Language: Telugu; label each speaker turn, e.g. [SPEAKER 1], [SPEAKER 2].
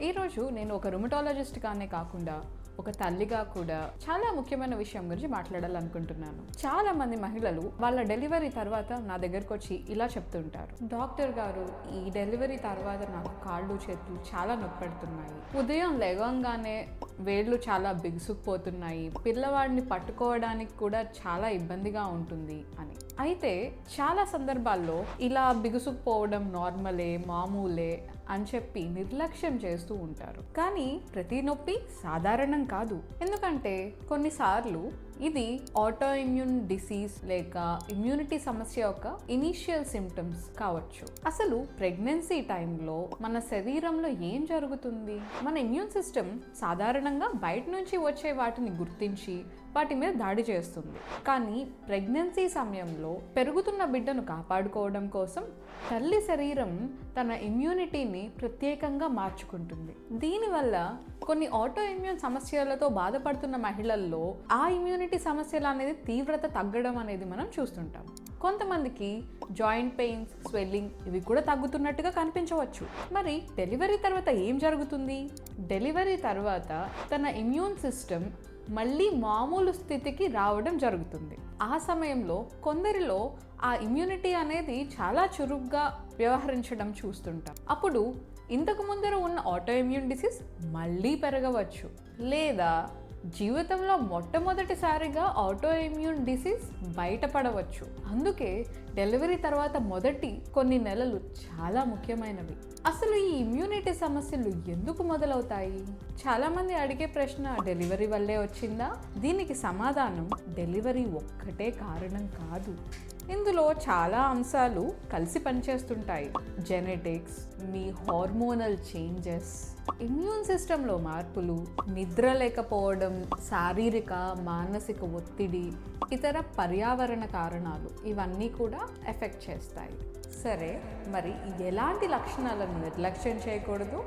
[SPEAKER 1] ఈరోజు నేను ఒక రుమటాలజిస్ట్గానే కాకుండా ఒక తల్లిగా కూడా చాలా ముఖ్యమైన విషయం గురించి మాట్లాడాలనుకుంటున్నాను. చాలా మంది మహిళలు వాళ్ళ డెలివరీ తర్వాత నా దగ్గరకు వచ్చి ఇలా చెప్తుంటారు, డాక్టర్ గారు ఈ డెలివరీ తర్వాత నాకు కాళ్ళు చేతులు చాలా నొప్పి పెడుతున్నాయి, ఉదయం లేవగానే వేళ్ళు చాలా బిగుసుకుపోతున్నాయి, పిల్లవాడిని పట్టుకోవడానికి కూడా చాలా ఇబ్బందిగా ఉంటుంది అని. అయితే చాలా సందర్భాల్లో ఇలా బిగుసుకుపోవడం నార్మలే, మామూలే అని చెప్పి నిర్లక్ష్యం చేస్తూ ఉంటారు. కానీ ప్రతి నొప్పి సాధారణం కాదు. ఎందుకంటే కొన్నిసార్లు ఇది ఆటో ఇమ్యూన్ డిసీజ్ లేక ఇమ్యూనిటీ సమస్య యొక్క ఇనీషియల్ సిమ్టమ్స్ కావచ్చు. అసలు ప్రెగ్నెన్సీ టైంలో మన శరీరంలో ఏం జరుగుతుంది? మన ఇమ్యూన్ సిస్టమ్ సాధారణంగా బయట నుంచి వచ్చే వాటిని గుర్తించి వాటి మీద దాడి చేస్తుంది. కానీ ప్రెగ్నెన్సీ సమయంలో పెరుగుతున్న బిడ్డను కాపాడుకోవడం కోసం తల్లి శరీరం తన ఇమ్యూనిటీని ప్రత్యేకంగా మార్చుకుంటుంది. దీనివల్ల కొన్ని ఆటో ఇమ్యూన్ సమస్యలతో బాధపడుతున్న మహిళల్లో ఆ ఇమ్యూనిటీ సమస్యలు అనేది తీవ్రత తగ్గడం అనేది మనం చూస్తుంటాం. కొంతమందికి జాయింట్ పెయిన్స్, స్వెల్లింగ్ ఇవి కూడా తగ్గుతున్నట్టుగా కనిపించవచ్చు. మరి డెలివరీ తర్వాత ఏం జరుగుతుంది? డెలివరీ తర్వాత తన ఇమ్యూన్ సిస్టమ్ మళ్ళీ మామూలు స్థితికి రావడం జరుగుతుంది. ఆ సమయంలో కొందరిలో ఆ ఇమ్యూనిటీ అనేది చాలా చురుగ్గా వ్యవహరించడం చూస్తుంటాం. అప్పుడు ఇంతకు ముందర ఉన్న ఆటో ఇమ్యూన్ డిసీజ్ మళ్ళీ పెరగవచ్చు, లేదా జీవితంలో మొట్టమొదటిసారిగా ఆటో ఇమ్యూన్ డిసీజ్ బయటపడవచ్చు. అందుకే డెలివరీ తర్వాత మొదటి కొన్ని నెలలు చాలా ముఖ్యమైనవి. అసలు ఈ ఇమ్యూనిటీ సమస్యలు ఎందుకు మొదలవుతాయి? చాలామంది అడిగే ప్రశ్న డెలివరీ వల్లే వచ్చిందా? దీనికి సమాధానం డెలివరీ ఒక్కటే కారణం కాదు. ఇందులో చాలా అంశాలు కలిసి పనిచేస్తుంటాయి. జెనెటిక్స్, మీ హార్మోనల్ చేంజెస్, ఇమ్యూన్ సిస్టంలో మార్పులు, నిద్ర లేకపోవడం, శారీరక మానసిక ఒత్తిడి, ఇతర పర్యావరణ కారణాలు ఇవన్నీ కూడా ఎఫెక్ట్ చేస్తాయి. సరే, మరి ఎలాంటి లక్షణాలను నిర్లక్ష్యం చేయకూడదు?